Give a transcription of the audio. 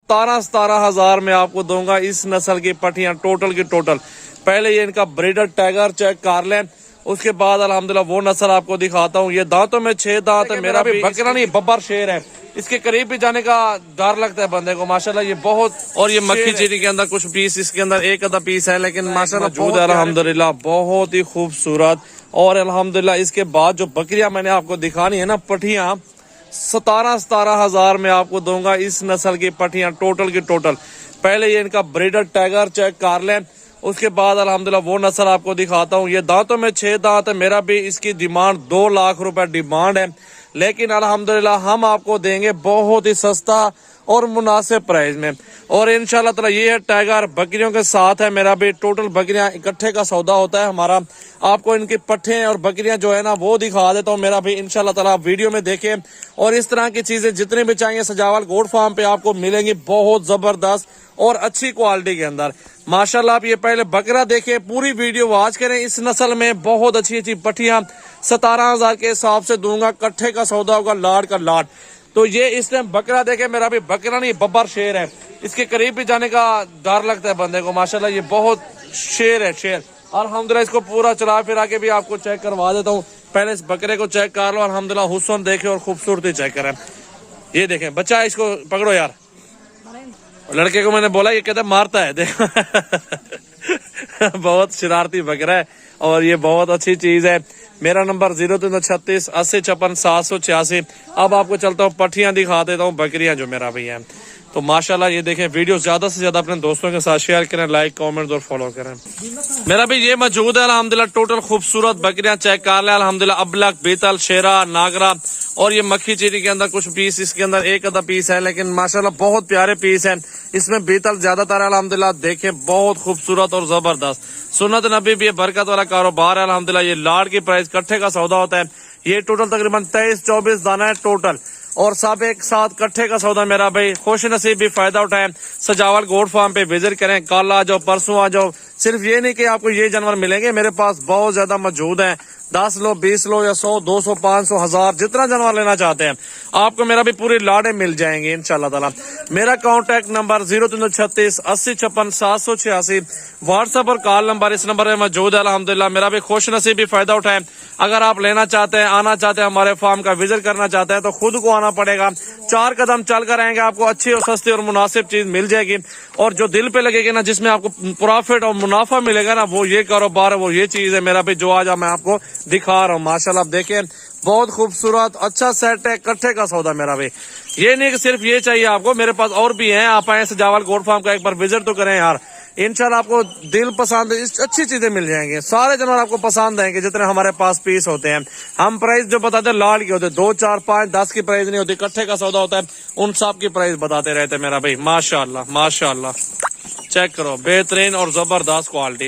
17,000 में आपको दूंगा इस नस्ल की पट्टियां टोटल की टोटल। पहले ये इनका ब्रीडर टाइगर चेक कर लें, उसके बाद अल्हम्दुलिल्लाह वो नस्ल आपको दिखाता हूँ। ये दांतों में 6 दांत है, मेरा भी बकरा नहीं बब्बर शेर है। इसके करीब भी जाने का डर लगता है बंदे को। माशाल्लाह ये बहुत, और ये मक्खी चीनी के अंदर कुछ पीस, इसके अंदर एक आधा पीस है, लेकिन माशाल्लाह मौजूद है अल्हम्दुलिल्लाह, बहुत ही खूबसूरत। और अल्हम्दुलिल्लाह इसके बाद जो बकरियां मैंने आपको दिखानी है ना पट्टियां, 17,000 में आपको दूंगा इस नस्ल की पट्टियां टोटल की टोटल। पहले ये इनका ब्रीडर टाइगर चेक कर लें, उसके बाद अल्हम्दुलिल्लाह वो नस्ल आपको दिखाता हूँ। ये दांतों में 6 दांत है, मेरा भी इसकी डिमांड 2 लाख रुपए डिमांड है, लेकिन अल्हम्दुलिल्लाह हम आपको देंगे बहुत ही सस्ता और मुनासिब प्राइस में। और इंशाल्लाह ताला ये है टाइगर बकरियों के साथ है, मेरा भी टोटल बकरियां इकट्ठे का सौदा होता है हमारा। आपको इनके पट्ठे और बकरियां जो है ना वो दिखा देता हूँ मेरा भी, इंशाल्लाह ताला आप वीडियो में देखें। और इस तरह की चीजें जितनी भी चाहिए सजावल गोट फार्म पे आपको मिलेंगी, बहुत जबरदस्त और अच्छी क्वालिटी के अंदर। माशाल्लाह आप ये पहले बकरा देखें, पूरी वीडियो वॉच करें। इस नस्ल में बहुत अच्छी अच्छी पट्टियां 17,000 के हिसाब से दूंगा, कट्ठे का सौदा होगा, लाड का लाड। तो ये इस टाइम बकरा देखे, मेरा भी बकरा नहीं बब्बर शेर है। इसके करीब भी जाने का डर लगता है बंदे को। माशाल्लाह ये बहुत शेर है, शेर। अल्हम्दुलिल्लाह इसको पूरा चला फिरा के भी आपको चेक करवा देता हूँ। पहले इस बकरे को चेक कर लो, अल्हम्दुलिल्लाह हुस्न देखे और खूबसूरती चेक करें। ये देखें बच्चा, इसको पकड़ो यार। लड़के को मैंने बोला, ये कहता मारता है, देखो बहुत शरारती बकरा है और ये बहुत अच्छी चीज है। मेरा नंबर 0336 80 56 786। अब आपको चलता हूँ पट्टियां दिखा देता हूँ बकरियां जो मेरा भैया है। तो माशाल्लाह ये देखें, वीडियो ज्यादा से ज्यादा अपने दोस्तों के साथ शेयर करें, लाइक कमेंट और फॉलो करें। मेरा भी ये मौजूद है अल्हम्दुलिल्लाह, टोटल खूबसूरत बकरियां चेक कर ले अल्हम्दुलिल्लाह, अबलक, बीतल, शेरा, नागरा, और ये मक्खी चीनी के अंदर कुछ पीस, इसके अंदर एक आधा पीस है, लेकिन माशाल्लाह बहुत प्यारे पीस है। इसमें बीतल ज्यादातर अल्हम्दुलिल्लाह, देखें बहुत खूबसूरत और जबरदस्त। सुन्नत नबी भी बरकत वाला कारोबार है अल्हम्दुलिल्लाह। ये लाड की प्राइस कट्ठे का सौदा होता है। ये टोटल तकरीबन 23-24 दाना है टोटल, और सब एक साथ कट्ठे का सौदा। मेरा भाई खुश नसीब भी फायदा उठाएं, सजावल गोट फार्म पे विजिट करें, कल आ जाओ, परसों आ जाओ। सिर्फ ये नहीं कि आपको ये जानवर मिलेंगे, मेरे पास बहुत ज्यादा मौजूद हैं। 10 लो, 20 लो या 100, 200, 500, 1000, जितना जानवर लेना चाहते हैं आपको मेरा भी पूरी लाडे मिल जाएंगे इंशाल्लाह ताला। मेरा कॉन्टैक्ट नंबर 0336 80 56 786, व्हाट्सएप और कॉल नंबर इस नंबर में मौजूद है अल्हम्दुलिल्लाह। मेरा भी खुश नसीब भी फायदा उठाएं। अगर आप लेना चाहते हैं, आना चाहते हैं, हमारे फार्म का विजिट करना चाहते हैं, तो खुद को आना पड़ेगा। 4 कदम चल कर आएंगे, आपको अच्छी और सस्ती और मुनासिब चीज मिल जाएगी। और जो दिल पे लगेगी ना, जिसमें आपको प्रॉफिट और मुनाफा मिलेगा ना, वो ये कारोबार है, वो ये चीज है मेरा भी, जो आज मैं आपको दिखा रहा हूँ। माशाल्लाह आप देखें, बहुत खूबसूरत अच्छा सेट है, कट्ठे का सौदा मेरा भी। ये नहीं कि सिर्फ ये चाहिए आपको, मेरे पास और भी है। आप आए सजावल गोट फार्म का एक बार विजिट तो करें यार, इंशाल्लाह आपको दिल पसंद अच्छी चीजें मिल जाएंगी। सारे जानवर आपको पसंद आएंगे जितने हमारे पास पीस होते हैं। हम प्राइस जो बताते हैं लाड की होते हैं, 2, 4, 5, 10 की प्राइस नहीं होती, कट्ठे का सौदा होता है, उन सब की प्राइस बताते रहते हैं मेरा भाई। माशाल्लाह माशाल्लाह, चेक करो, बेहतरीन और जबरदस्त क्वालिटी।